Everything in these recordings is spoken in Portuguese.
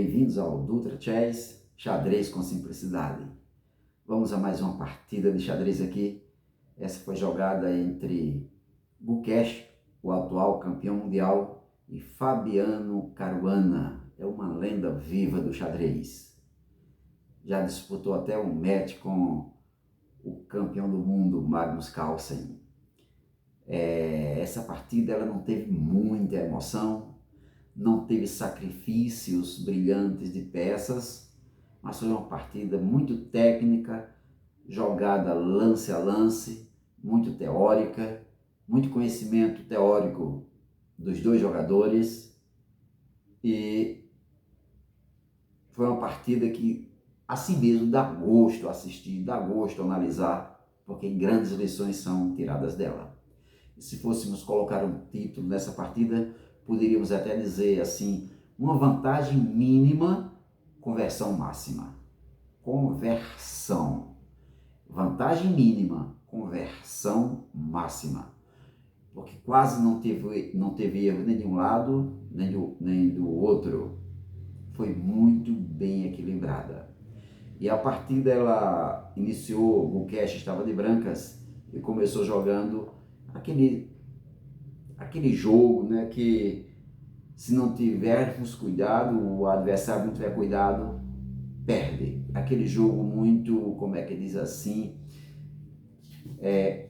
Bem-vindos ao Dutra Chess, xadrez com simplicidade. Vamos a mais uma partida de xadrez aqui. Essa foi jogada entre Gukesh, o atual campeão mundial, e Fabiano Caruana. É uma lenda viva do xadrez. Já disputou até um match com o campeão do mundo, Magnus Carlsen. Essa partida ela não teve muita emoção, não teve sacrifícios brilhantes de peças, mas foi uma partida muito técnica, jogada lance a lance, muito teórica, muito conhecimento teórico dos dois jogadores, e foi uma partida que assim mesmo dá gosto assistir, dá gosto analisar, porque grandes lições são tiradas dela. E se fôssemos colocar um título nessa partida, poderíamos até dizer assim, uma vantagem mínima, conversão máxima. Conversão. Vantagem mínima, conversão máxima. Porque quase não teve erro nem de um lado, nem do outro. Foi muito bem equilibrada. E a partida ela iniciou, o Gukesh estava de brancas e começou jogando aquele jogo, né, que se não tivermos cuidado, o adversário não tiver cuidado, perde. Aquele jogo muito, como é que diz assim,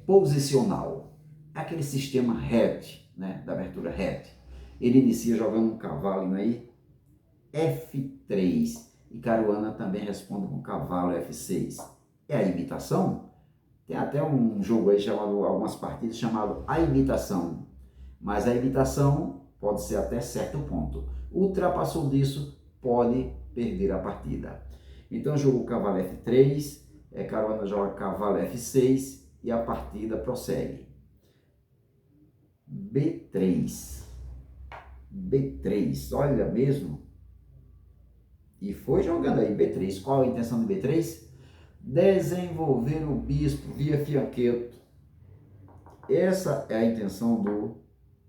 posicional. Aquele sistema hatch, né, da abertura hatch. Ele inicia jogando um cavalo aí, F3, e Caruana também responde com cavalo F6. É a imitação? Tem até um jogo aí chamado, algumas partidas chamado A Imitação, mas a imitação pode ser até certo ponto. Ultrapassou disso, pode perder a partida. Então jogou cavalo F3, Caruana joga cavalo F6 e a partida prossegue. B3, B3, olha mesmo, e foi jogando aí B3. Qual a intenção de B3? Desenvolver o bispo via fianqueto. Essa é a intenção do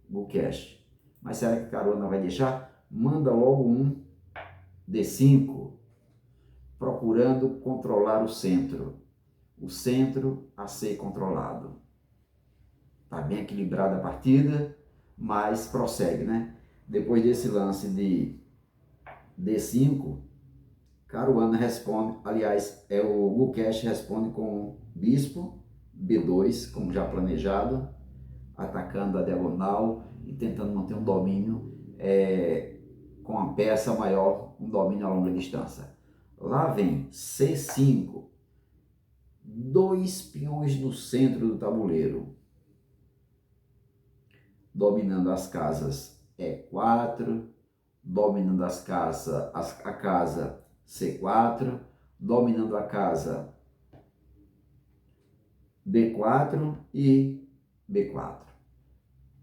Gukesh. Mas será que Caruana vai deixar? Manda logo um D5, procurando controlar o centro. O centro a ser controlado. Está bem equilibrada a partida, mas prossegue, né? Depois desse lance de D5, Caruana responde, aliás, o Gukesh responde com bispo B2, como já planejado, atacando a diagonal e tentando manter um domínio com a peça maior, um domínio a longa distância. Lá vem C5, dois peões no centro do tabuleiro, dominando as casas E4, dominando a casa C4, dominando a casa D4 e B4.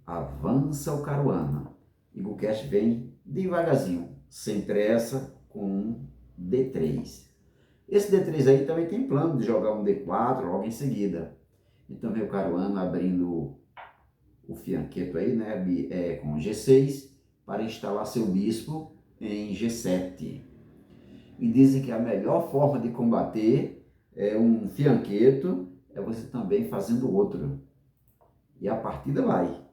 Avança o Caruana e Gukesh vem devagarzinho, sem pressa, com um D3. Esse D3 aí também tem plano de jogar um D4 logo em seguida. Então vem o Caruana abrindo o fianqueto aí, né, com G6 para instalar seu bispo em G7. E dizem que a melhor forma de combater um fianqueto é você também fazendo outro. E a partida vai.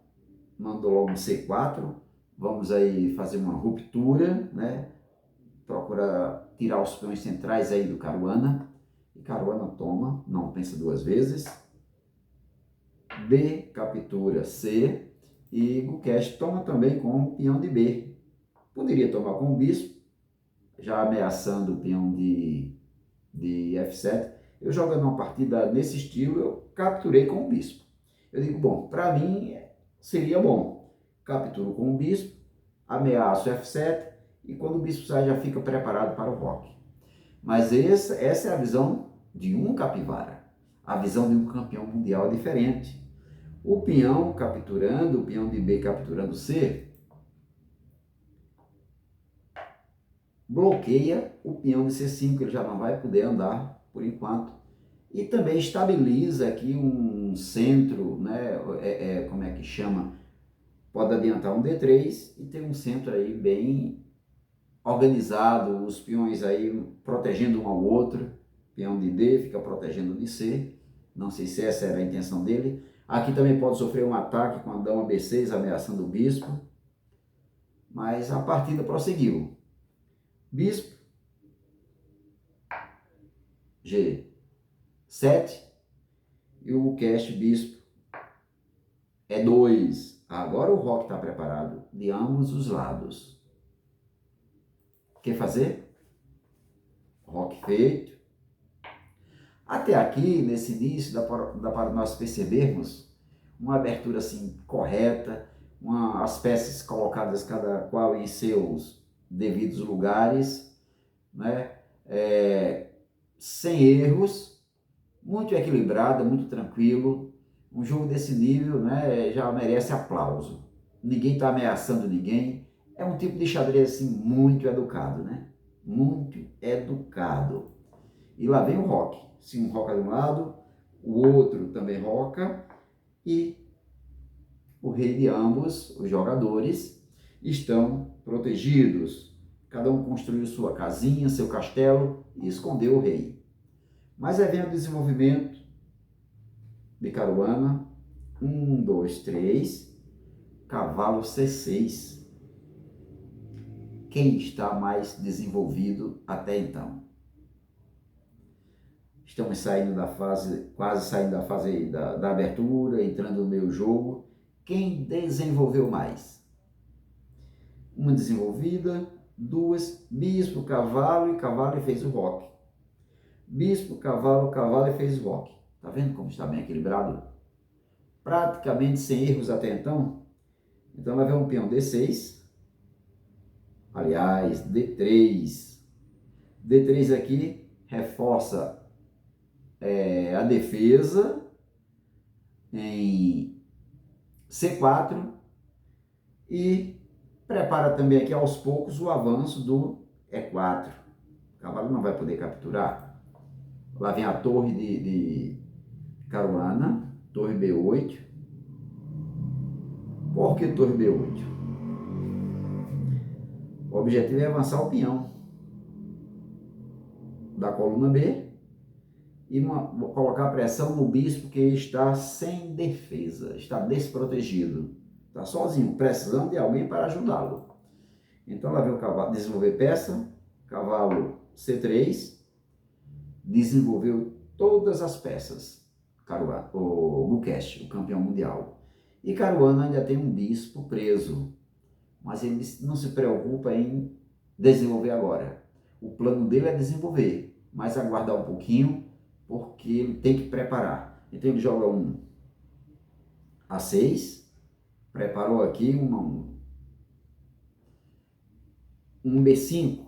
Mandou logo um C4, vamos aí fazer uma ruptura, né? Procura tirar os peões centrais aí do Caruana. E Caruana toma, não pensa duas vezes. B captura C e Gukesh toma também com o peão de B. Poderia tomar com o bispo, já ameaçando o peão de F7. Eu jogando uma partida nesse estilo, eu capturei com o bispo. Eu digo, bom, para mim seria bom. Capturo com o bispo, ameaço F7 e quando o bispo sai já fica preparado para o roque. Mas essa é a visão de um capivara. A visão de um campeão mundial é diferente. O peão capturando, o peão de B capturando C, bloqueia o peão de C5, ele já não vai poder andar por enquanto. E também estabiliza aqui um centro, né? Como é que chama? Pode adiantar um D3 e ter um centro aí bem organizado, os peões aí protegendo um ao outro. Peão de D fica protegendo o de C. Não sei se essa era a intenção dele. Aqui também pode sofrer um ataque com a dama B6 ameaçando o bispo. Mas a partida prosseguiu. Bispo G7 e o cast bispo E2. Agora o roque está preparado de ambos os lados. O que fazer? Roque feito. Até aqui, nesse início, dá para nós percebermos uma abertura assim correta, as peças colocadas cada qual em seus devidos lugares, né? Sem erros, muito equilibrado, muito tranquilo. Um jogo desse nível, né, já merece aplauso. Ninguém está ameaçando ninguém. É um tipo de xadrez assim, muito educado, né? Muito educado. E lá vem o roque. Se um roca de um lado, o outro também roca. E o rei de ambos, os jogadores, estão protegidos. Cada um construiu sua casinha, seu castelo e escondeu o rei. Mas aí vem o desenvolvimento de Caruana. 1, 2, 3. Cavalo C6. Quem está mais desenvolvido até então? Estamos saindo da fase, quase saindo da fase da abertura, entrando no meio jogo. Quem desenvolveu mais? Uma desenvolvida, duas, bispo, cavalo e fez o roque. Bispo, cavalo e fez o roque. Tá vendo como está bem equilibrado? Praticamente sem erros até então. Então vai ver um peão D6. Aliás, D3. D3 aqui reforça a defesa em C4 e prepara também aqui aos poucos o avanço do E4. O cavalo não vai poder capturar. Lá vem a torre de Caruana, torre B8. Por que torre B8? O objetivo é avançar o peão da coluna B e colocar pressão no bispo que está sem defesa, está desprotegido, está sozinho, precisando de alguém para ajudá-lo. Então lá vem o cavalo desenvolver peça, cavalo C3, desenvolveu todas as peças, Caruana, o Gulkesh, o campeão mundial. E Caruana ainda tem um bispo preso, mas ele não se preocupa em desenvolver agora. O plano dele é desenvolver, mas aguardar um pouquinho, porque ele tem que preparar. Então ele joga um A6, preparou aqui um B5,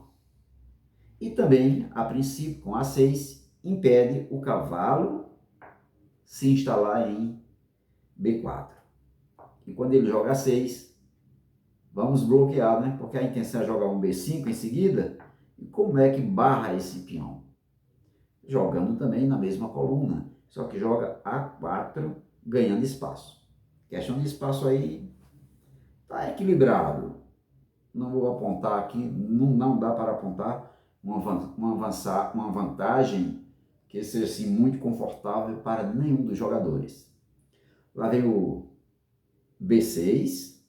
e também, a princípio, com A6, impede o cavalo se instalar em B4. E quando ele joga A6, vamos bloquear, né? Porque a intenção é jogar um B5 em seguida. E como é que barra esse peão? Jogando também na mesma coluna, só que joga A4 ganhando espaço. Questão de espaço aí está equilibrado. Não vou apontar aqui, não dá para apontar uma vantagem que seja assim, muito confortável para nenhum dos jogadores. Lá vem o B6,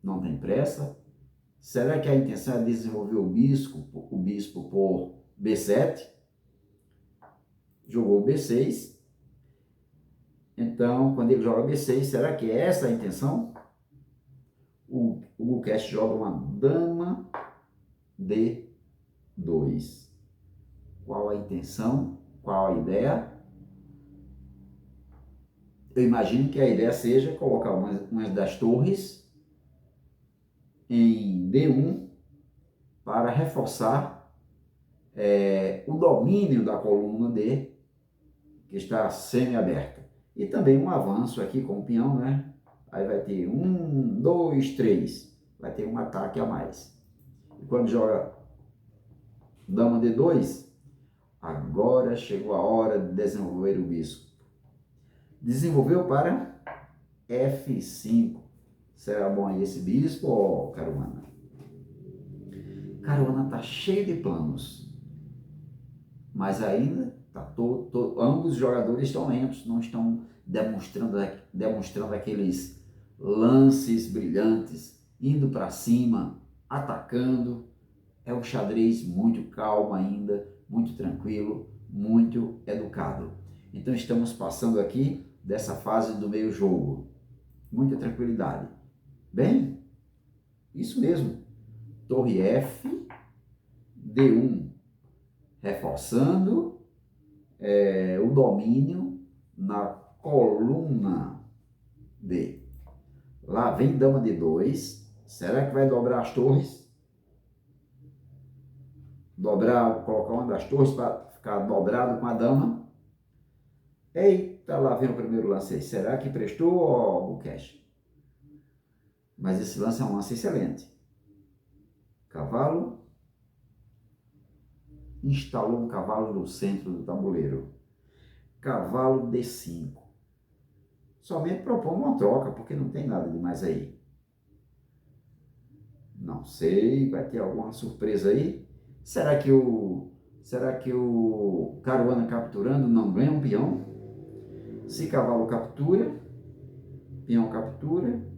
não tem pressa. Será que a intenção é desenvolver o bispo por B7? Jogou B6. Então, quando ele joga B6, será que é essa a intenção? O Gulkesh joga uma dama D2. Qual a intenção? Qual a ideia? Eu imagino que a ideia seja colocar uma das torres em D1 para reforçar o domínio da coluna D, que está semi-aberta. E também um avanço aqui com o peão, né? Aí vai ter 1, 2, 3. Vai ter um ataque a mais. E quando joga dama D2, agora chegou a hora de desenvolver o bispo. Desenvolveu para F5. Será bom aí esse bispo, Caruana? Caruana está cheio de planos, mas ainda ambos os jogadores estão lentos, não estão demonstrando aqueles lances brilhantes, indo para cima, atacando. É um xadrez muito calmo ainda, muito tranquilo, muito educado. Então estamos passando aqui dessa fase do meio jogo. Muita tranquilidade. Bem, isso mesmo. Torre F, D1, reforçando o domínio na coluna D. Lá vem dama D2. Será que vai dobrar as torres? Colocar uma das torres para ficar dobrado com a dama. Eita, lá vem o primeiro lance aí. Será que prestou o cash? Mas esse lance é um lance excelente. Cavalo. Instalou um cavalo no centro do tabuleiro. Cavalo D5. Somente propõe uma troca, porque não tem nada demais aí. Não sei, vai ter alguma surpresa aí? Será que o Caruana capturando não ganha um peão? Se cavalo captura, peão captura,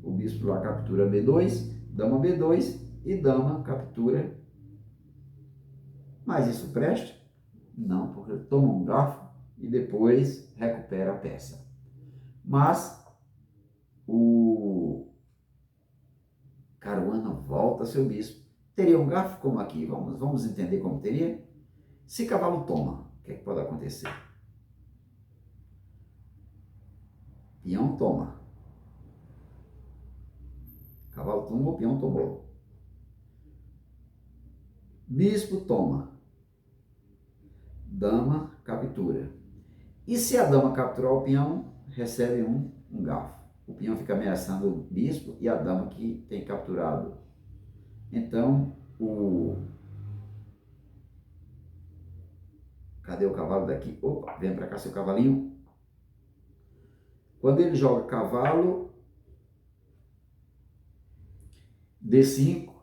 o bispo lá captura B2, dama B2 e dama captura. Mas isso presta? Não, porque toma um garfo e depois recupera a peça. Mas o Caruana volta seu bispo. Teria um garfo como aqui? Vamos entender como teria? Se cavalo toma, o que é que pode acontecer? Peão toma. Cavalo tomou, peão tomou. Bispo toma. Dama captura. E se a dama capturar o peão, recebe um garfo. O peão fica ameaçando o bispo e a dama que tem capturado. Então, cadê o cavalo daqui? Opa, vem para cá seu cavalinho. Quando ele joga cavalo, D5,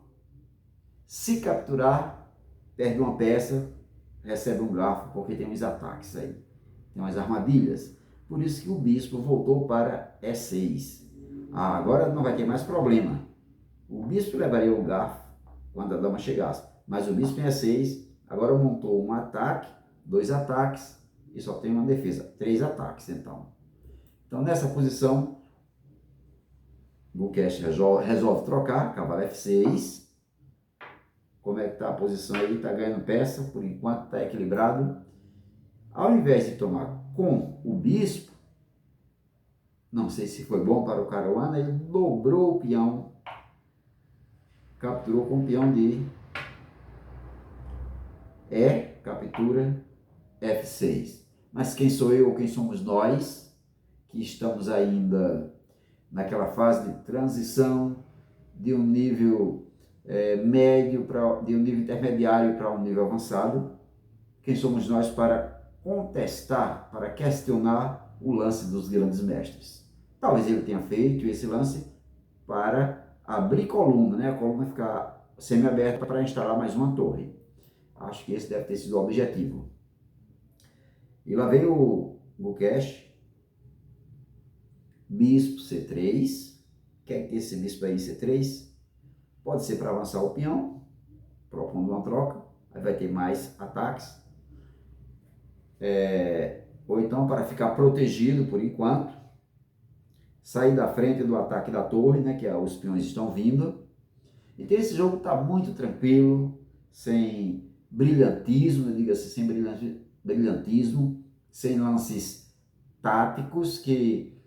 se capturar, perde uma peça, recebe um garfo, porque tem uns ataques aí, tem umas armadilhas. Por isso que o bispo voltou para E6. Agora não vai ter mais problema. O bispo levaria o garfo quando a dama chegasse, mas o bispo em E6 agora montou um ataque, 2 ataques e só tem uma defesa, 3 ataques então. Então nessa posição, o Cash resolve trocar, cavalo F6. Como é que está a posição aí? Está ganhando peça, por enquanto está equilibrado. Ao invés de tomar com o bispo, não sei se foi bom para o Caruana, ele dobrou o peão, capturou com o peão de captura F6. Mas quem sou eu ou quem somos nós, que estamos ainda naquela fase de transição de um nível médio de um nível intermediário para um nível avançado? Quem somos nós para contestar, para questionar o lance dos grandes mestres? Talvez ele tenha feito esse lance para abrir coluna, né? A coluna ficar semi-aberta para instalar mais uma torre. Acho que esse deve ter sido o objetivo. E lá vem o Gukesh, bispo C3. Quer que esse bispo aí C3? Pode ser para avançar o peão, propondo uma troca, aí vai ter mais ataques. Ou então para ficar protegido por enquanto, sair da frente do ataque da torre, né, que os peões estão vindo. Então esse jogo está muito tranquilo, sem brilhantismo, diga-se, sem brilhantismo, sem lances táticos, que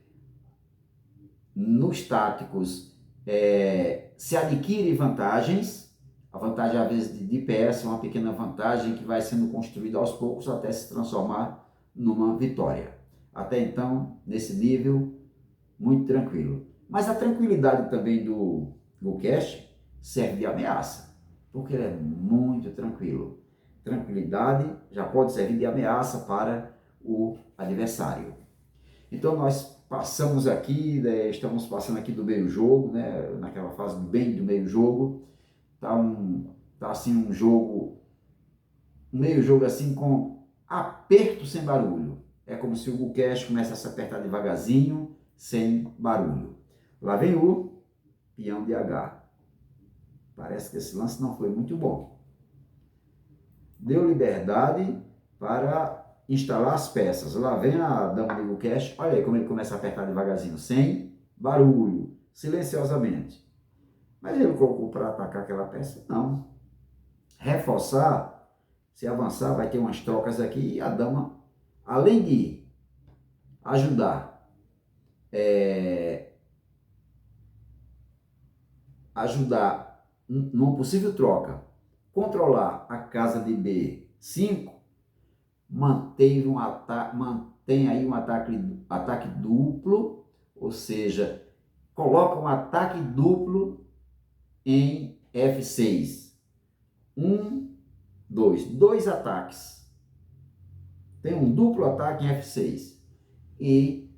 nos táticos se adquire vantagens. A vantagem, às vezes, de peça, uma pequena vantagem que vai sendo construída aos poucos até se transformar numa vitória. Até então, nesse nível, muito tranquilo. Mas a tranquilidade também do Gukesh serve de ameaça, porque ele é muito tranquilo. Tranquilidade já pode servir de ameaça para o adversário. Então, nós passamos aqui, né, estamos passando aqui do meio jogo, né, naquela fase bem do meio jogo. Tá assim um meio jogo assim com aperto sem barulho. É como se o Hugo Cash começasse a apertar devagarzinho, sem barulho. Lá vem o peão de H. Parece que esse lance não foi muito bom. Deu liberdade para instalar as peças. Lá vem a dama de Hugo Cash. Olha aí como ele começa a apertar devagarzinho, sem barulho, silenciosamente. Mas ele colocou para atacar aquela peça? Não. Reforçar, se avançar, vai ter umas trocas aqui e a dama, além de ajudar, numa possível troca, controlar a casa de B5, mantém aí um ataque duplo, ou seja, coloca um ataque duplo em F6. Dois ataques. Tem um duplo ataque em F6. E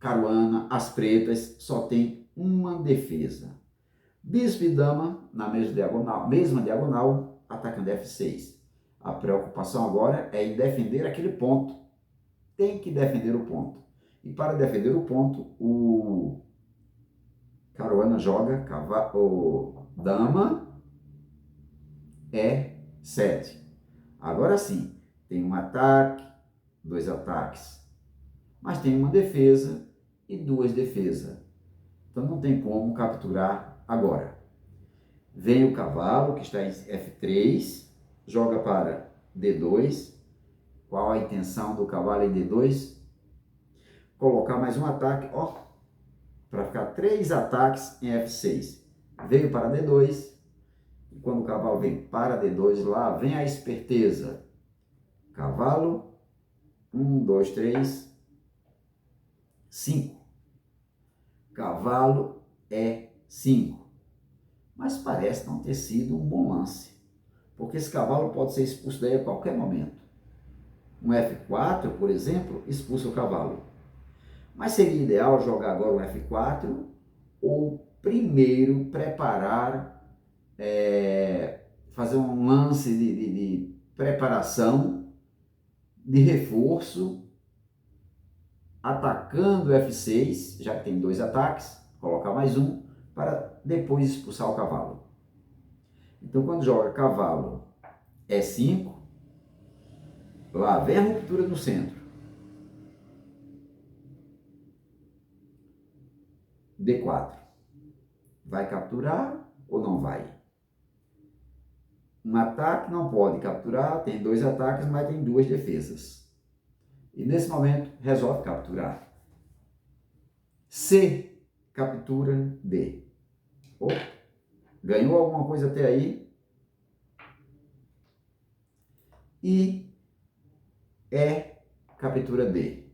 Caruana, as pretas, só tem uma defesa. Bispo e dama na mesma diagonal, atacando F6. A preocupação agora é em defender aquele ponto. Tem que defender o ponto. E para defender o ponto, o Caruana joga dama E7. Agora sim, tem um ataque, dois ataques. Mas tem uma defesa e duas defesas. Então não tem como capturar agora. Vem o cavalo, que está em F3, joga para D2. Qual a intenção do cavalo em D2? Colocar mais um ataque, para ficar 3 ataques em F6. Veio para D2. E quando o cavalo vem para D2, lá vem a esperteza. Cavalo, 1, 2, 3, 5. Cavalo é 5. Mas parece não ter sido um bom lance, porque esse cavalo pode ser expulso daí a qualquer momento. Um F4, por exemplo, expulsa o cavalo. Mas seria ideal jogar agora um F4 ou primeiro preparar, fazer um lance de preparação, de reforço, atacando o F6, já que tem 2 ataques, colocar mais um, para depois expulsar o cavalo. Então, quando joga cavalo E5, lá vem a ruptura no centro. D4. Vai capturar ou não vai? Um ataque não pode capturar, tem 2 ataques, mas tem 2 defesas. E nesse momento resolve capturar. C captura D. Ganhou alguma coisa até aí? E captura D.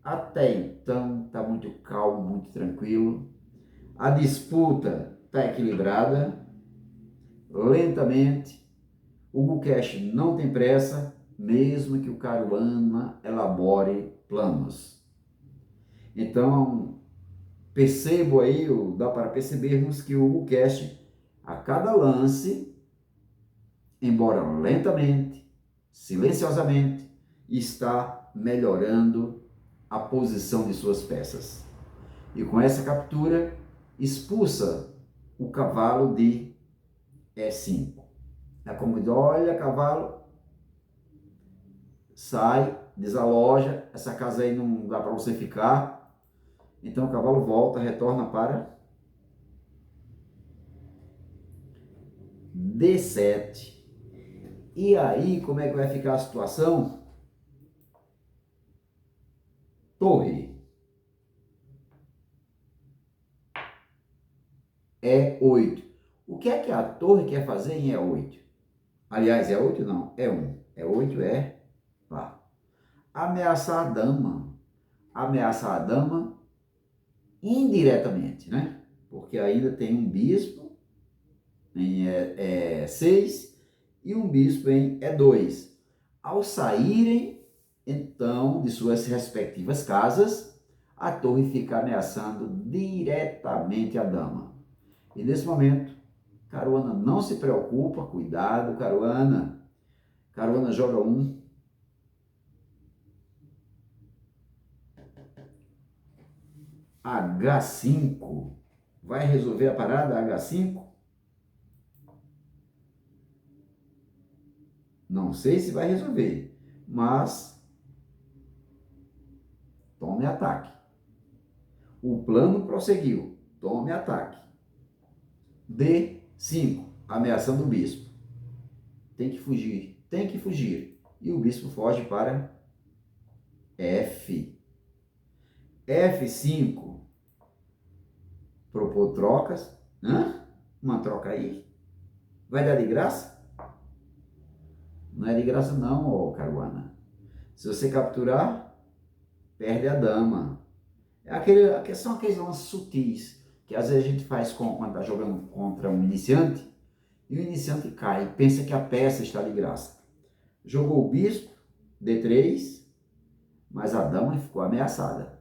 Até então está muito calmo, muito tranquilo. A disputa está equilibrada. Lentamente. O Hugo Cash não tem pressa, mesmo que o Caruana elabore planos. Então, percebo aí, dá para percebermos que o Hugo Cash, a cada lance, embora lentamente, silenciosamente, está melhorando a posição de suas peças. E com essa captura, expulsa o cavalo de E5. É como diz, olha, cavalo, sai, desaloja, essa casa aí não dá para você ficar. Então o cavalo volta, retorna para D7. E aí, como é que vai ficar a situação? Torre. E8. O que é que a torre quer fazer em E8? Aliás, E8 não, E1. E8 é lá. Ameaçar a dama. Ameaçar a dama indiretamente, né? Porque ainda tem um bispo em E6 e um bispo em E2. Ao saírem, então, de suas respectivas casas, a torre fica ameaçando diretamente a dama. E nesse momento, Caruana não se preocupa, cuidado, Caruana. Caruana joga um. H5. Vai resolver a parada H5? Não sei se vai resolver, mas tome ataque. O plano prosseguiu. Tome ataque. D5, ameaçando o bispo. Tem que fugir, tem que fugir. E o bispo foge para F. F5, propor trocas. Hã? Uma troca aí? Vai dar de graça? Não é de graça não, ô Caruana. Se você capturar, perde a dama. São aqueles lances sutis que às vezes a gente faz quando está jogando contra um iniciante e o iniciante cai, pensa que a peça está de graça. Jogou o bispo, D3, mas a dama ficou ameaçada.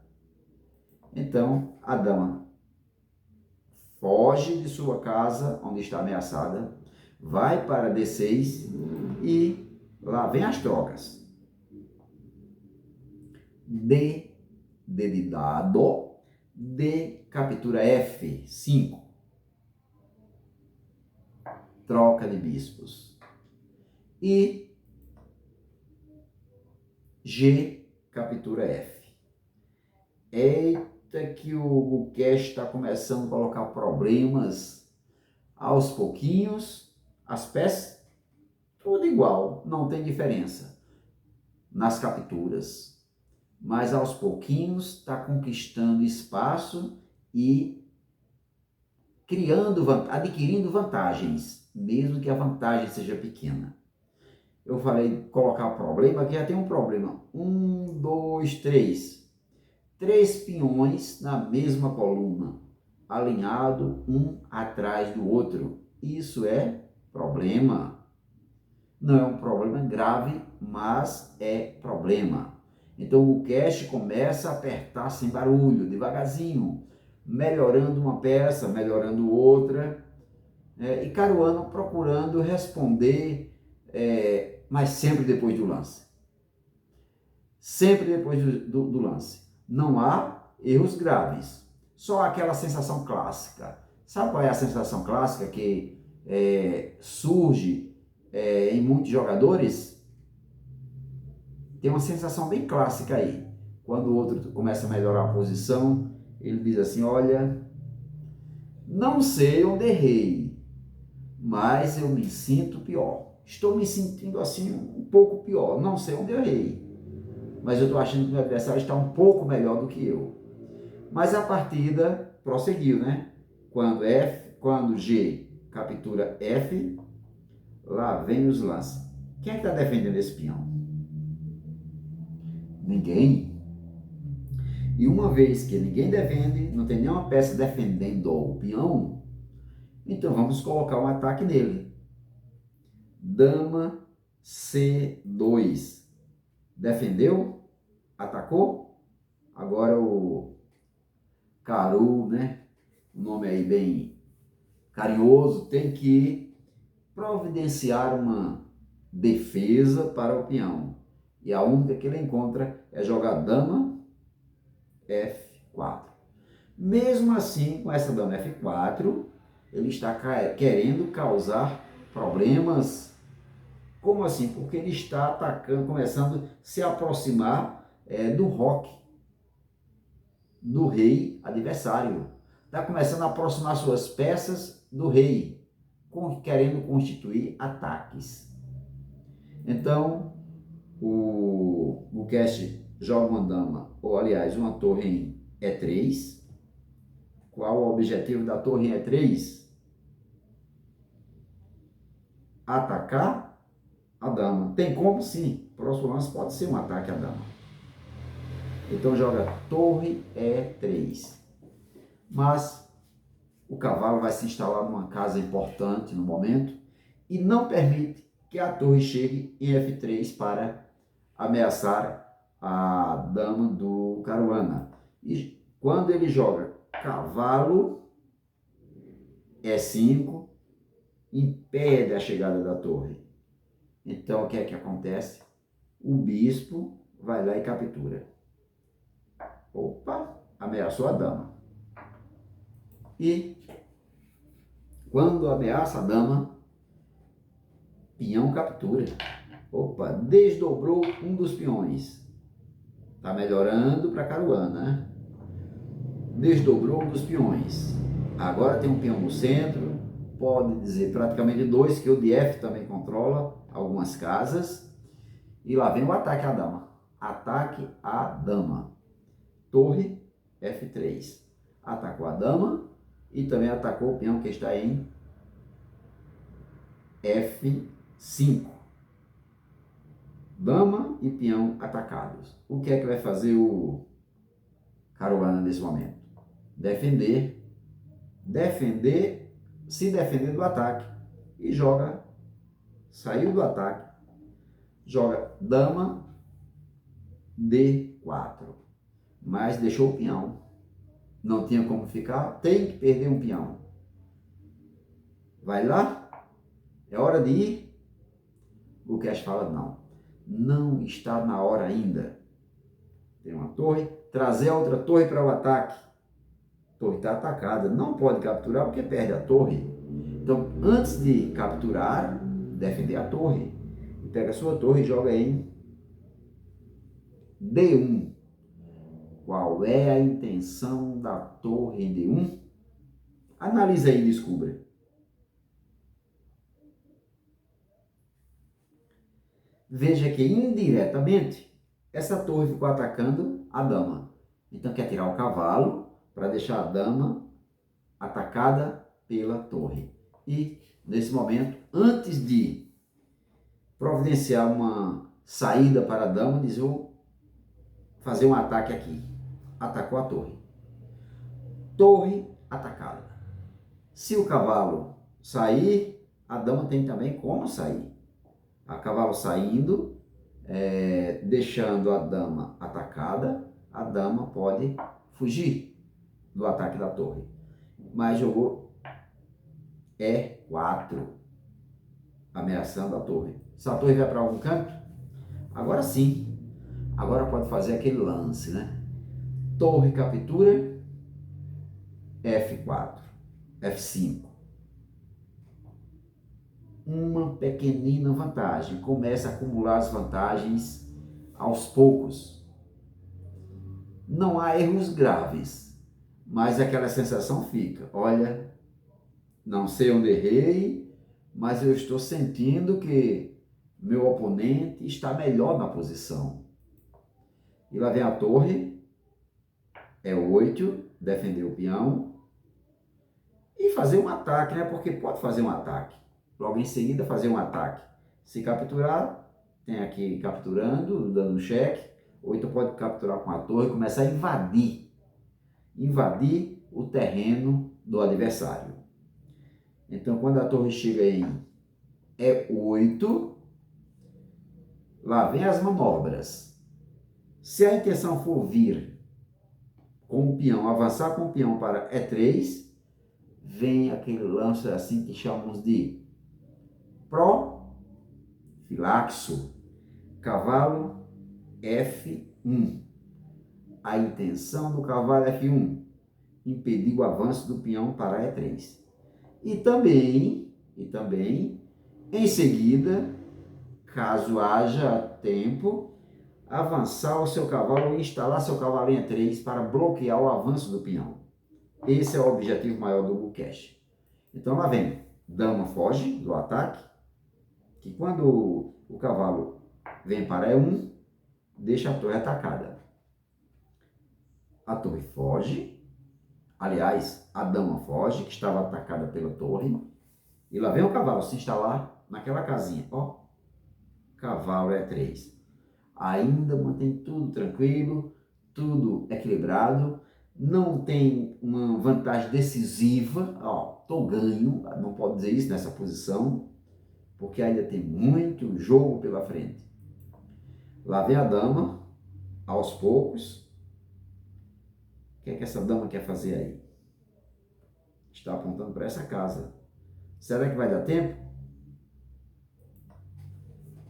Então a dama foge de sua casa, onde está ameaçada, vai para D6 e lá vem as trocas. D de dado, D captura F5. Troca de bispos. E G captura F. Eita que o Cash está começando a colocar problemas aos pouquinhos. As peças, tudo igual, não tem diferença nas capturas. Mas aos pouquinhos está conquistando espaço e adquirindo vantagens, mesmo que a vantagem seja pequena. Eu falei colocar problema, aqui já tem um problema. 1, 2, 3. 3 peões na mesma coluna, alinhado um atrás do outro. Isso é problema. Não é um problema grave, mas é problema. Então o Cash começa a apertar sem barulho, devagarzinho, melhorando uma peça, melhorando outra, e Caruana procurando responder, mas sempre depois do lance. Sempre depois do lance. Não há erros graves, só aquela sensação clássica. Sabe qual é a sensação clássica que surge em muitos jogadores? Tem uma sensação bem clássica aí. Quando o outro começa a melhorar a posição, ele diz assim, olha, não sei onde errei, mas eu me sinto pior. Estou me sentindo assim um pouco pior. Não sei onde eu errei, mas eu estou achando que o meu adversário está um pouco melhor do que eu. Mas a partida prosseguiu, né? Quando G captura F, lá vem os lances. Quem é que está defendendo esse peão? Ninguém. E uma vez que ninguém defende, não tem nenhuma peça defendendo o peão, então vamos colocar um ataque nele. Dama C2. Defendeu? Atacou? Agora o Caru, né? Um nome aí bem carinhoso, tem que providenciar uma defesa para o peão. E a única que ele encontra é jogar dama F4. Mesmo assim, com essa dama F4, ele está querendo causar problemas. Como assim? Porque ele está atacando, começando a se aproximar do roque, do rei adversário. Está começando a aproximar suas peças do rei, querendo constituir ataques. Então, o Cash joga uma dama, ou aliás, uma torre em E3. Qual o objetivo da torre em E3? Atacar a dama. Tem como? Sim. Próximo lance pode ser um ataque à dama. Então joga torre E3. Mas o cavalo vai se instalar numa casa importante no momento e não permite que a torre chegue em F3 para ameaçar a dama do Caruana. E quando ele joga cavalo E5, impede a chegada da torre. Então, o que é que acontece? O bispo vai lá e captura. Opa, ameaçou a dama. E quando ameaça a dama, peão captura. Opa, desdobrou um dos peões. Tá melhorando para Caruana, né? Desdobrou um dos peões. Agora tem um peão no centro, pode dizer praticamente dois, que o de F também controla algumas casas. E lá vem o ataque à dama. Ataque à dama. Torre F3. Atacou a dama e também atacou o peão que está em F5. Dama e peão atacados. O que é que vai fazer o Caruana nesse momento? Defender, se defender do ataque e joga, saiu do ataque, joga dama D4, mas deixou o peão, não tinha como ficar, tem que perder um peão. Vai lá, é hora de ir. O Cash fala não está na hora ainda. Tem uma torre, trazer a outra torre para o ataque. A torre está atacada, não pode capturar porque perde a torre. Então, antes de capturar, defender a torre. E pega a sua torre e joga em D1. Qual é a intenção da torre em D1? Analisa aí e descubra. Veja que indiretamente essa torre ficou atacando a dama. Então quer tirar o cavalo para deixar a dama atacada pela torre. E nesse momento, antes de providenciar uma saída para a dama, diz: vou fazer um ataque aqui. Atacou a torre. Torre atacada. Se o cavalo sair, a dama tem também como sair. A cavalo saindo, deixando a dama atacada, a dama pode fugir do ataque da torre. Mas jogou E4, ameaçando a torre. Se a torre vai para algum canto, agora sim, agora pode fazer aquele lance, né? Torre captura, F4, F5. Uma pequenina vantagem, começa a acumular as vantagens aos poucos. Não há erros graves, mas aquela sensação fica. Olha, não sei onde errei, mas eu estou sentindo que meu oponente está melhor na posição. E lá vem a torre, E8, defender o peão e fazer um ataque, né? Porque pode fazer um ataque. Logo em seguida fazer um ataque. Se capturar, tem aqui capturando, dando um cheque, ou então pode capturar com a torre e começar a invadir o terreno do adversário. Então, quando a torre chega em E8, lá vem as manobras. Se a intenção for vir com o peão, avançar com o peão para E3, vem aquele lance assim que chamamos de profilaxo, cavalo F1. A intenção do cavalo F1, impedir o avanço do peão para E3. E também, em seguida, caso haja tempo, avançar o seu cavalo e instalar seu cavalo em E3 para bloquear o avanço do peão. Esse é o objetivo maior do Bullcash. Então lá vem, dama foge do ataque, que quando o cavalo vem para E1, deixa a torre atacada. A torre foge, aliás, a dama foge, que estava atacada pela torre, e lá vem o cavalo se instalar naquela casinha, ó, cavalo E3. Ainda mantém tudo tranquilo, tudo equilibrado, não tem uma vantagem decisiva, ó, tô ganho, não pode dizer isso nessa posição, porque ainda tem muito jogo pela frente. Lá vem a dama, Aos poucos, o que é que essa dama quer fazer aí? Está apontando para essa casa. Será que vai dar tempo?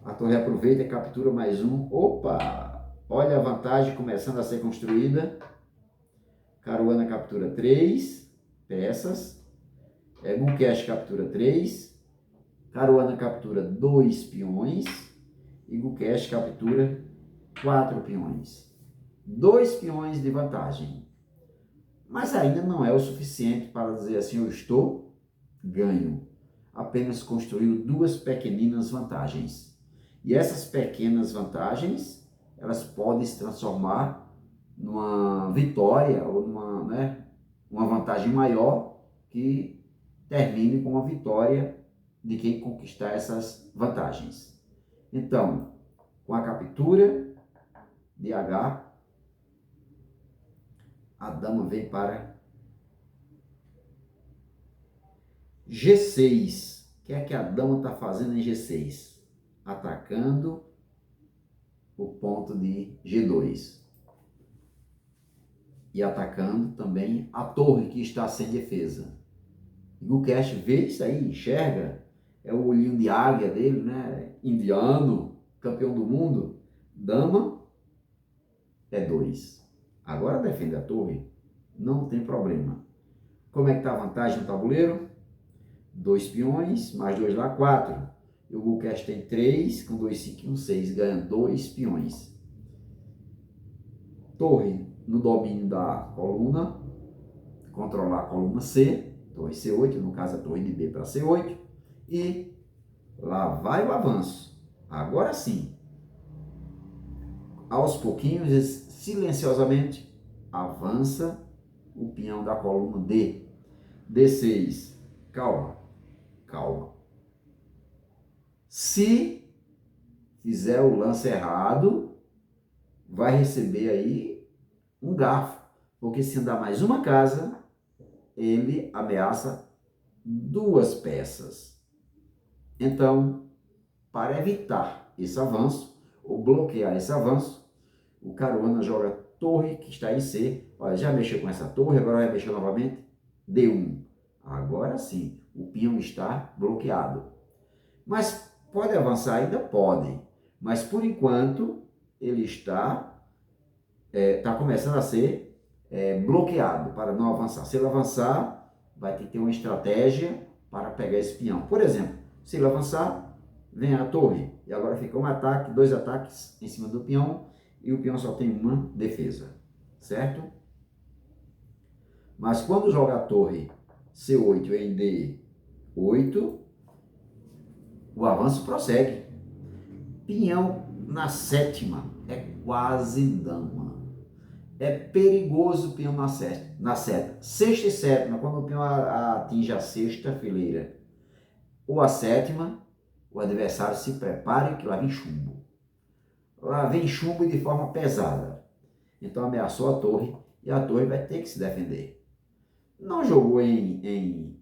A torre aproveita e captura mais um. Opa! Olha a vantagem começando a ser construída. Caruana captura 3 peças. Gukesh captura 3. Caruana captura 2 peões. E Gukesh captura 4 peões. 2 peões de vantagem. Mas ainda não é o suficiente para dizer assim, eu estou ganho. Apenas construiu 2 pequeninas vantagens. E essas pequenas vantagens, elas podem se transformar numa vitória ou uma vantagem maior que termine com a vitória de quem conquistar essas vantagens. Então, com a captura de H, a dama vem para G6. O que é que a dama está fazendo em G6? Atacando o ponto de G2. E atacando também a torre que está sem defesa. E o Gukesh vê isso aí, enxerga, é o olhinho de águia dele, né? Indiano, campeão do mundo. Dama é 2. Agora defende a torre, não tem problema. Como é que está a vantagem no tabuleiro? 2 peões, mais 2 lá, 4. E o Gukesh tem 3, com 2, 5 e 1, 6, ganha 2 peões. Torre no domínio da coluna, controlar a coluna C, torre C8, no caso a torre de B para C8, e lá vai o avanço. Agora sim, aos pouquinhos, silenciosamente, avança o peão da coluna D. D6, calma, calma. Se fizer o lance errado, vai receber aí um garfo, porque se andar mais uma casa, ele ameaça 2 peças. Então, para evitar esse avanço, ou bloquear esse avanço, o Caruana joga a torre que está em C. Olha, já mexeu com essa torre, agora vai mexer novamente. D1. Agora sim, o peão está bloqueado. Mas pode avançar ainda? Pode. Mas por enquanto, ele está começando a ser bloqueado para não avançar. Se ele avançar, vai ter que ter uma estratégia para pegar esse peão. Por exemplo, se ele avançar, vem a torre. E agora fica um ataque, 2 ataques em cima do peão. E o peão só tem uma defesa. Certo? Mas quando joga a torre C8 em D8, o avanço prossegue. Peão na 7ª. É quase dama. É perigoso o peão na seta. 6ª e 7ª, quando o peão atinge a 6ª fileira ou a 7ª, o adversário se prepare que lá vem chumbo. Lá vem chumbo de forma pesada. Então ameaçou a torre e a torre vai ter que se defender. Não jogou em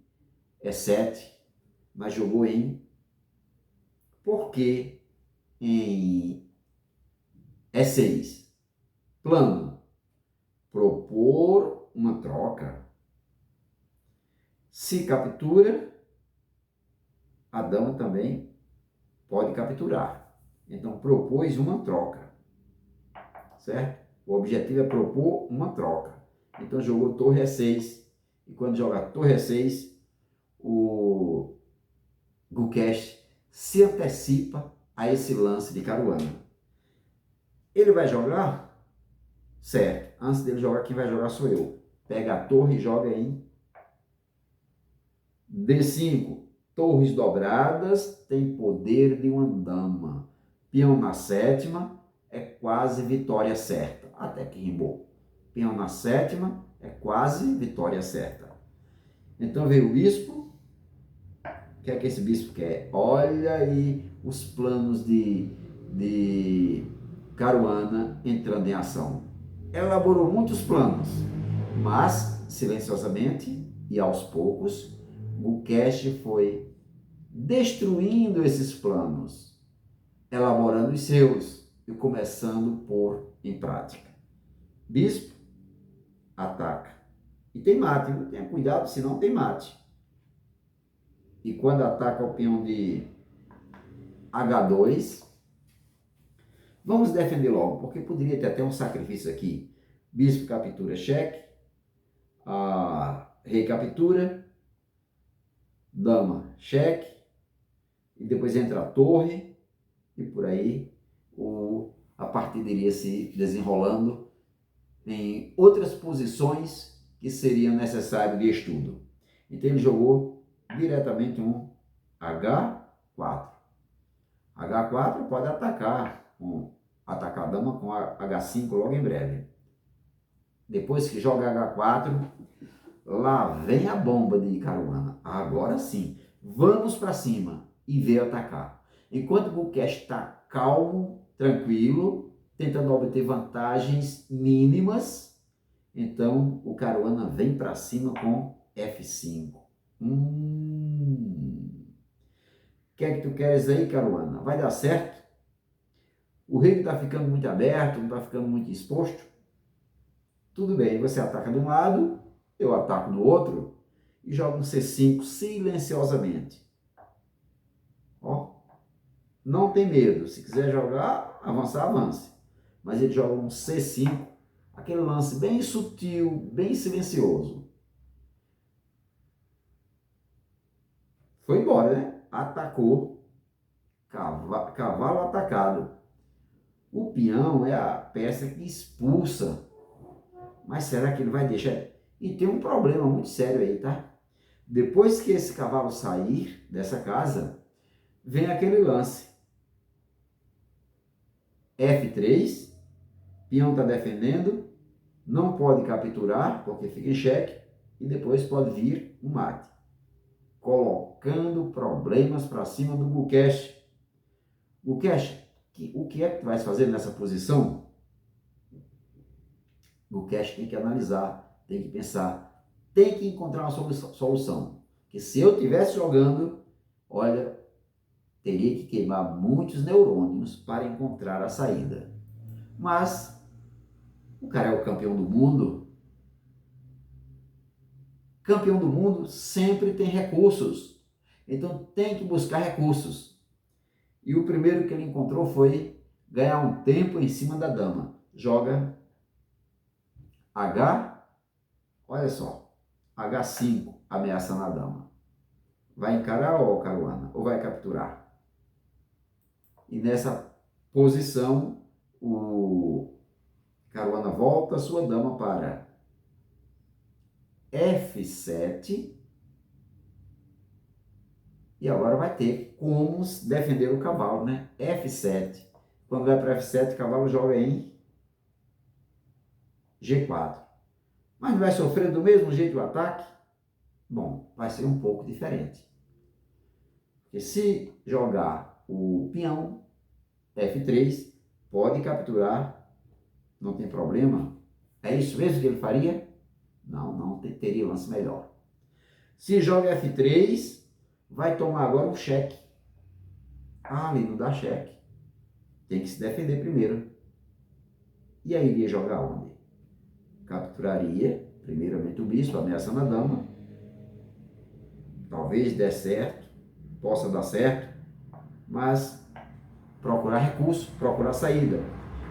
E7, mas jogou em porque em E6. Plano. Propor uma troca. Se captura, a dama também pode capturar. Então, propôs uma troca. Certo? O objetivo é propor uma troca. Então, jogou torre E6. E quando joga torre E6, o Gukesh se antecipa a esse lance de Caruana. Ele vai jogar? Certo. Antes dele jogar, quem vai jogar sou eu. Pega a torre e joga em D5. Torres dobradas tem poder de uma dama. Peão na 7ª é quase vitória certa. Até que rimou. Peão na 7ª é quase vitória certa. Então veio o bispo. O que é que esse bispo quer? Olha aí os planos de Caruana entrando em ação. Elaborou muitos planos, mas silenciosamente e aos poucos, Gukesh foi destruindo esses planos, elaborando os seus. e começando a pôr em prática. Bispo ataca. E tem mate, viu? Tenha cuidado, senão tem mate. E quando ataca o peão de H2, vamos defender logo, porque poderia ter até um sacrifício aqui. Bispo captura cheque, rei captura, dama cheque, e depois entra a torre, e por aí a partida iria se desenrolando em outras posições que seriam necessárias de estudo. Então ele jogou diretamente um H4. H4 pode atacar a dama com H5 logo em breve. Depois que joga H4, lá vem a bomba de Caruana. Agora sim, vamos para cima e ver atacar. Enquanto o Gukesh está calmo, tranquilo, tentando obter vantagens mínimas, então o Caruana vem para cima com F5. O que é que tu queres aí, Caruana? Vai dar certo? O rei está ficando muito aberto, não está ficando muito exposto? Tudo bem, você ataca de um lado, eu ataco do outro e jogo um C5 silenciosamente. Ó, não tem medo. Se quiser jogar, avançar, avance. Mas ele joga um C5, aquele lance bem sutil, bem silencioso. Foi embora, né? Atacou. Cavalo atacado. O peão é a peça que expulsa. Mas será que ele vai deixar? E tem um problema muito sério aí, tá? Depois que esse cavalo sair dessa casa, vem aquele lance. F3, peão está defendendo, não pode capturar, porque fica em xeque, e depois pode vir um mate. Colocando problemas para cima do Gukesh. Gukesh, o que é que tu vais fazer nessa posição? Gukesh tem que analisar, tem que pensar, tem que encontrar uma solução. Que se eu estivesse jogando, olha, teria que queimar muitos neurônios para encontrar a saída. Mas o cara é o campeão do mundo. Campeão do mundo sempre tem recursos. Então tem que buscar recursos. E o primeiro que ele encontrou foi ganhar um tempo em cima da dama. Joga H, olha só, H5 ameaçando a dama. Vai encarar, ó, Caruana, ou vai capturar? E nessa posição, o Caruana volta a sua dama para F7. E agora vai ter como defender o cavalo, né? F7. Quando vai para F7, o cavalo joga em G4. Mas vai sofrer do mesmo jeito o ataque? Bom, vai ser um pouco diferente. Porque se jogar o peão F3, pode capturar, não tem problema. É isso mesmo que ele faria? Não teria lance melhor. Se joga F3, vai tomar agora um cheque. Ali não dá cheque. Tem que se defender primeiro. E aí iria jogar onde? Capturaria, primeiramente o bispo, ameaçando a dama. Talvez dê certo, possa dar certo, mas procurar recurso, procurar saída.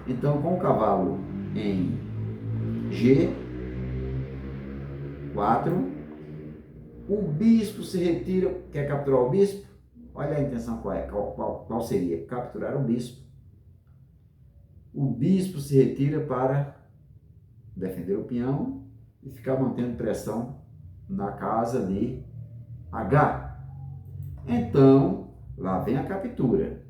Então, com o cavalo em G4, o bispo se retira. Quer capturar o bispo? Olha a intenção qual seria? Capturar o bispo. O bispo se retira para defender o peão e ficar mantendo pressão na casa de H. Então, lá vem a captura.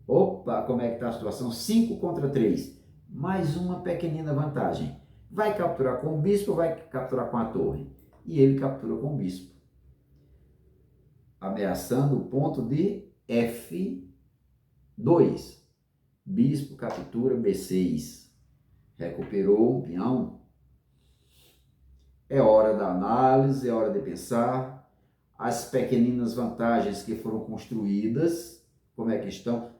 Opa, como é que está a situação? 5 contra 3. Mais uma pequenina vantagem. Vai capturar com o bispo ou vai capturar com a torre? E ele captura com o bispo. Ameaçando o ponto de F2. Bispo captura B6. Recuperou o peão. É hora da análise, é hora de pensar. As pequeninas vantagens que foram construídas, como é que estão?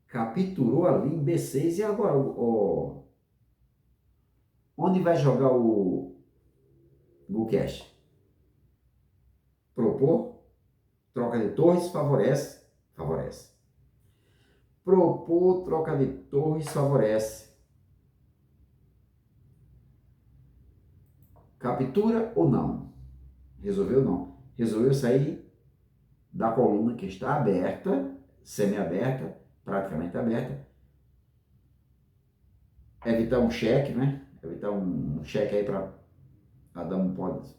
Capturou ali em B6 e agora onde vai jogar o Gukesh? Propor, troca de torres, favorece, favorece. Propor, troca de torres, favorece. Captura ou não? Resolveu não. Resolveu sair da coluna que está aberta, semi-aberta, praticamente aberta. Evitar um cheque, né? Evitar um cheque aí para a dama pode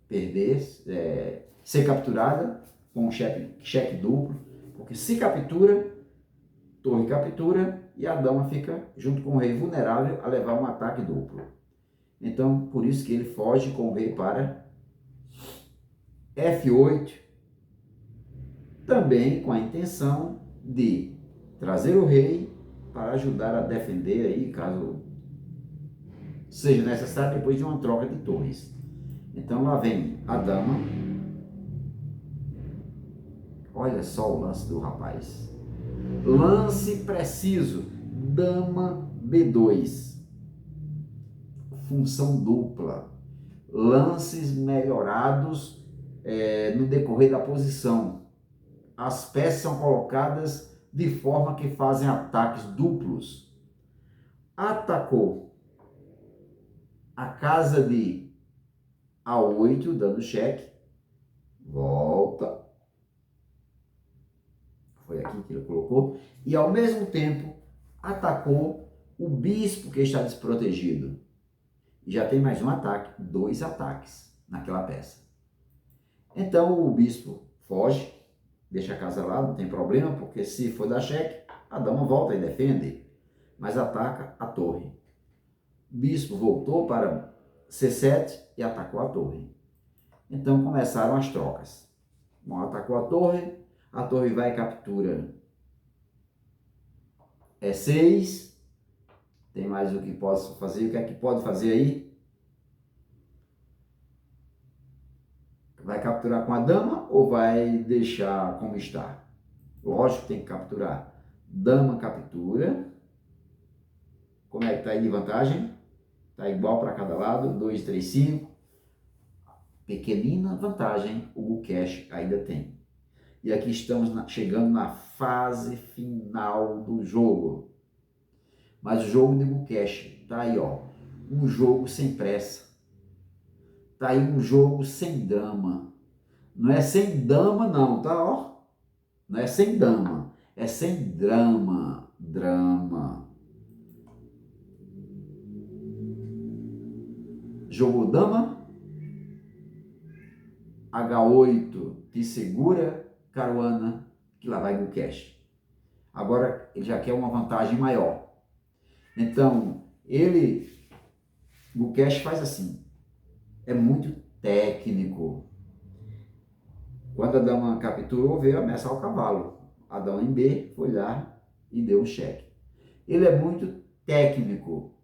perder, ser capturada com um cheque duplo, porque se captura, torre captura e a dama fica junto com o rei vulnerável a levar um ataque duplo. Então, por isso que ele foge com o rei para F8, também com a intenção de trazer o rei para ajudar a defender aí, caso seja necessário, depois de uma troca de torres. Então lá vem a dama. Olha só o lance do rapaz. Lance preciso. Dama B2. Função dupla. Lances melhorados no decorrer da posição. As peças são colocadas de forma que fazem ataques duplos. Atacou a casa de A8, dando cheque. Volta. Foi aqui que ele colocou. E ao mesmo tempo atacou o bispo que está desprotegido. E já tem mais um ataque, 2 ataques naquela peça. Então o bispo foge, deixa a casa lá, não tem problema, porque se for dar cheque, a dama volta e defende, mas ataca a torre. O bispo voltou para C7 e atacou a torre. Então começaram as trocas. Bom, atacou a torre vai e captura E6. Tem mais o que posso fazer? O que é que pode fazer aí? Vai capturar com a dama ou vai deixar como está? Lógico que tem que capturar. Dama captura. Como é que está aí de vantagem? Está igual para cada lado, 2, 3, 5. Pequenina vantagem o Gukesh ainda tem. E aqui estamos chegando na fase final do jogo. Mas o jogo de Gukesh está aí, ó. Um jogo sem pressa. Está aí um jogo sem drama. Não é sem dama não, tá? Ó. Não é sem dama. É sem drama. Drama. Jogou dama. H8 te segura, Caruana, que lá vai Gukesh. Agora ele já quer uma vantagem maior. Então, Gukesh faz assim. É muito técnico. Quando a dama capturou, veio ameaçar o cavalo. A dama em B foi lá e deu um cheque. Ele é muito técnico.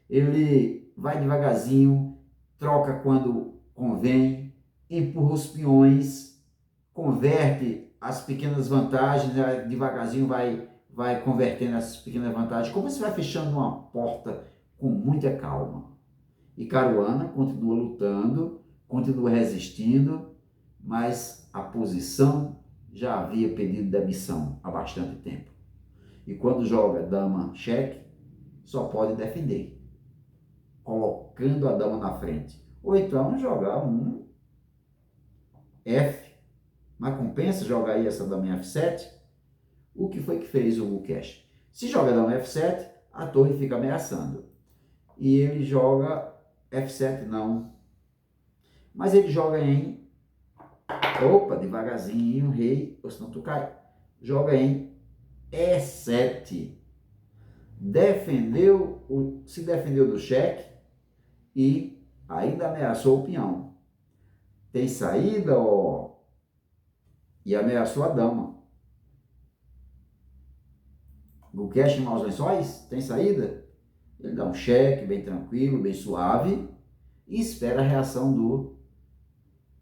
Ele vai devagarzinho, troca quando convém, empurra os peões, converte as pequenas vantagens, devagarzinho vai convertendo essas pequenas vantagens, como se vai fechando uma porta com muita calma. E Caruana continua lutando, continua resistindo, mas a posição já havia pedido demissão há bastante tempo. E quando joga dama cheque, só pode defender, colocando a dama na frente. Ou então jogar um F. Mas compensa jogar aí essa dama em F7? O que foi que fez o Gukesh? Se joga dama F7, a torre fica ameaçando. E ele joga F7 não. Mas ele joga em... Opa, devagarzinho, rei, ou senão tu cai. Joga em E7. Se defendeu do cheque e ainda ameaçou o peão. Tem saída, ó. E ameaçou a dama. Gukesh em maus lençóis? Tem saída? Ele dá um cheque bem tranquilo, bem suave e espera a reação do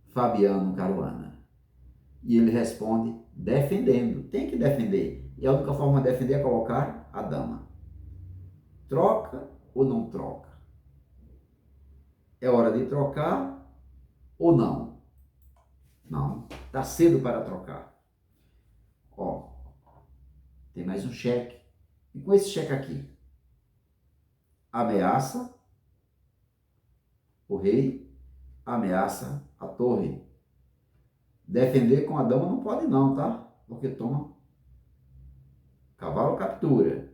Fabiano Caruana. E ele responde defendendo. Tem que defender. E a única forma de defender é colocar a dama. Troca ou não troca? É hora de trocar ou não? Não. Está cedo para trocar. Ó, tem mais um cheque. E com esse cheque aqui, ameaça o rei, ameaça a torre. Defender com a dama não pode não, tá? Porque toma cavalo captura.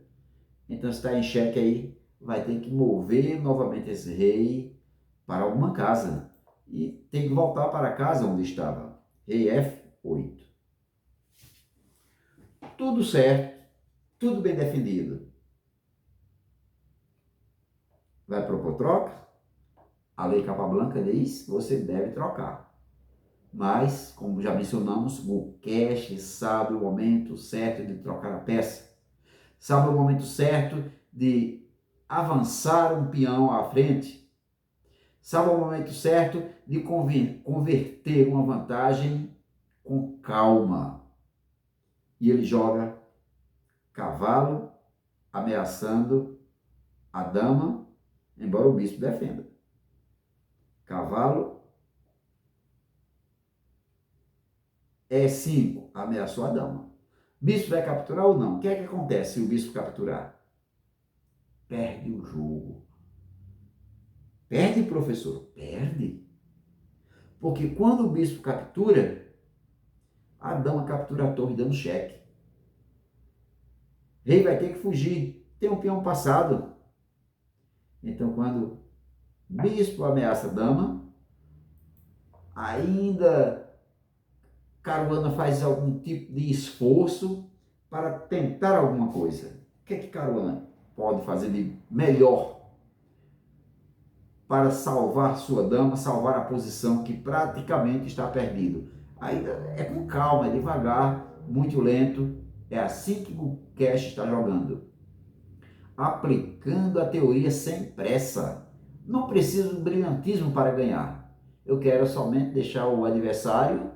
Então se está em xeque aí, vai ter que mover novamente esse rei para alguma casa. E tem que voltar para a casa onde estava. Rei F8. Tudo certo, tudo bem defendido. Vai propor troca? A lei Capablanca diz que você deve trocar. Mas, como já mencionamos, o cash sabe o momento certo de trocar a peça. Sabe o momento certo de avançar um peão à frente. Sabe o momento certo de converter uma vantagem com calma. E ele joga cavalo ameaçando a dama, embora o bispo defenda. Cavalo E5, ameaçou a dama. Bispo vai capturar ou não? O que é que acontece se o bispo capturar? Perde o jogo. Perde, professor? Perde. Porque quando o bispo captura, a dama captura a torre dando cheque. O rei vai ter que fugir. Tem um peão passado. Então, quando o bispo ameaça a dama, ainda Caruana faz algum tipo de esforço para tentar alguma coisa. O que é que Caruana pode fazer de melhor para salvar sua dama, salvar a posição que praticamente está perdido? Ainda é com calma, é devagar, muito lento. É assim que o Cash está jogando. Aplicando a teoria sem pressa. Não preciso de brilhantismo para ganhar. Eu quero somente deixar o adversário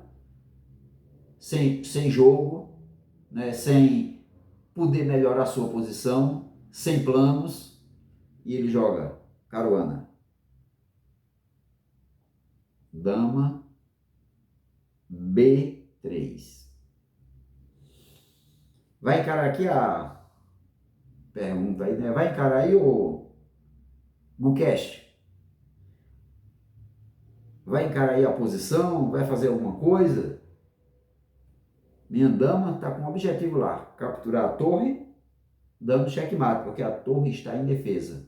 sem jogo, né, sem poder melhorar a sua posição, sem planos, e ele joga Caruana. Dama B3. Vai encarar aqui a pergunta aí, né? Vai encarar aí o Gukesh? Vai encarar aí a posição? Vai fazer alguma coisa? Minha dama está com um objetivo lá, capturar a torre, dando checkmate, porque a torre está em defesa.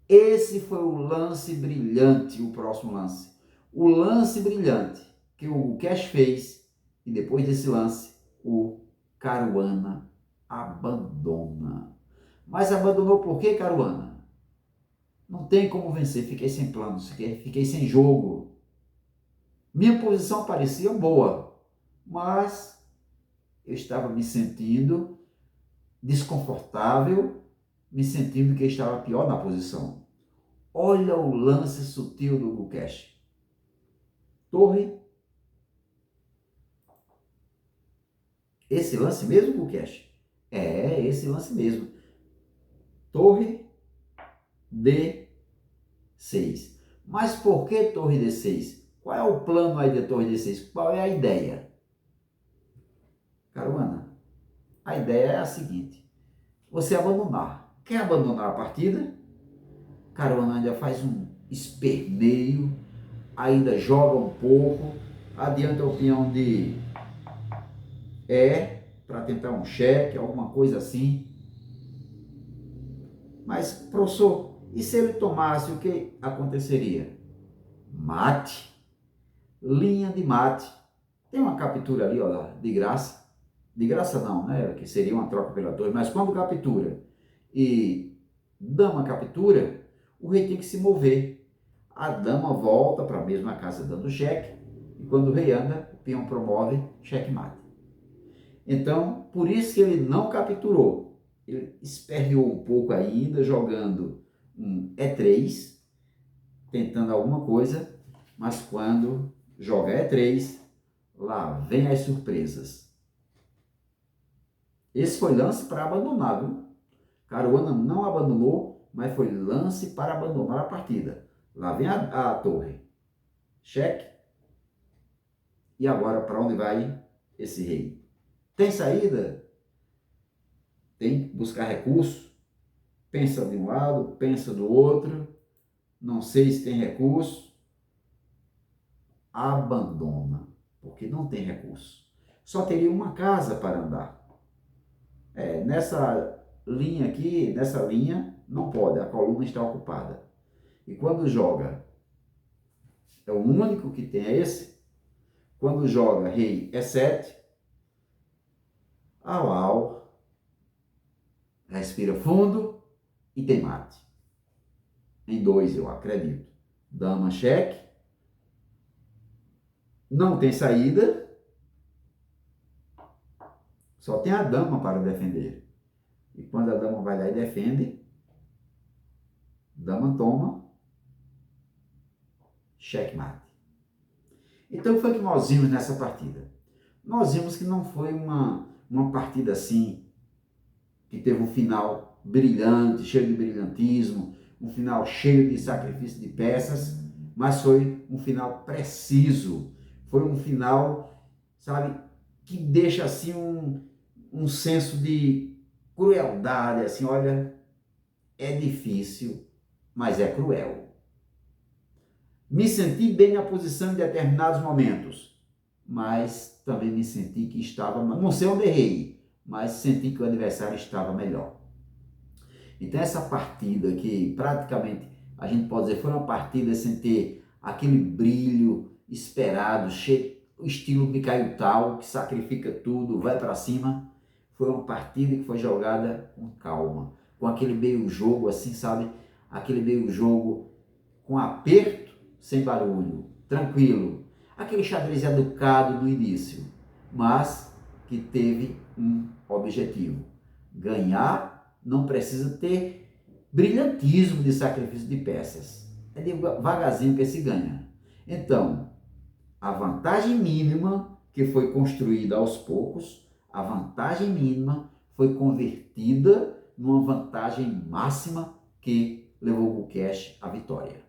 Esse foi o lance brilhante, o próximo lance. O lance brilhante que o Cash fez, e depois desse lance, o Caruana abandona. Mas abandonou por quê, Caruana? Não tem como vencer, fiquei sem planos, fiquei sem jogo. Minha posição parecia boa, mas eu estava me sentindo desconfortável, me sentindo que estava pior na posição. Olha o lance sutil do Gukesh. Torre. Esse lance mesmo, Gukesh? É, esse lance mesmo. Torre D6. Mas por que torre D6? Qual é o plano aí da torre D6? Qual é a ideia? Caruana, a ideia é a seguinte. Você abandonar. Quer abandonar a partida? Caruana ainda faz um esperneio, ainda joga um pouco, adianta o peão de E para tentar um cheque, alguma coisa assim. Mas, professor, e se ele tomasse, o que aconteceria? Mate. Linha de mate. Tem uma captura ali, ó, de graça. De graça não, né? Que seria uma troca pela torre. Mas quando captura e dama captura, o rei tem que se mover. A dama volta para a mesma casa dando cheque. E quando o rei anda, o peão promove checkmate. Então, por isso que ele não capturou. Ele esperneou um pouco ainda, jogando um E3, tentando alguma coisa, mas quando joga E3, Lá vem as surpresas. Esse foi lance para abandonar, viu? Caruana não abandonou, mas foi lance para abandonar a partida. Lá vem a torre. Cheque. E agora para onde vai esse rei? Tem saída? Tem que buscar recurso. Pensa de um lado, pensa do outro. Não sei se tem recurso. Abandona, porque não tem recurso. Só teria uma casa para andar. Nessa linha aqui, nessa linha, não pode, a coluna está ocupada. E quando joga, é o único que tem é esse. Quando joga rei E7, au, respira fundo e tem mate. Em 2, eu acredito. Dama cheque, não tem saída, só tem a dama para defender. E quando a dama vai lá e defende, dama toma, checkmate. Então, o que foi que nós vimos nessa partida? Nós vimos que não foi uma partida assim, que teve um final brilhante, cheio de brilhantismo, um final cheio de sacrifício de peças, mas foi um final preciso. Foi um final, sabe, que deixa assim um senso de crueldade, assim, olha, é difícil, mas é cruel. Me senti bem na posição em determinados momentos, mas também me senti que estava, não sei onde errei, mas senti que o adversário estava melhor. Então essa partida que praticamente a gente pode dizer foi uma partida sem ter aquele brilho esperado, cheio, o estilo Mikhail Tal, que sacrifica tudo, vai para cima, foi uma partida que foi jogada com calma, com aquele meio jogo assim, sabe? Aquele meio jogo com aperto, sem barulho, tranquilo. Aquele xadrez educado no início, mas que teve um objetivo. Ganhar não precisa ter brilhantismo de sacrifício de peças. É devagarzinho que se ganha. Então, a vantagem mínima que foi construída aos poucos, a vantagem mínima foi convertida numa vantagem máxima que levou o Gukesh à vitória.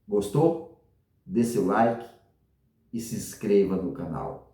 Gostou? Dê seu like e se inscreva no canal.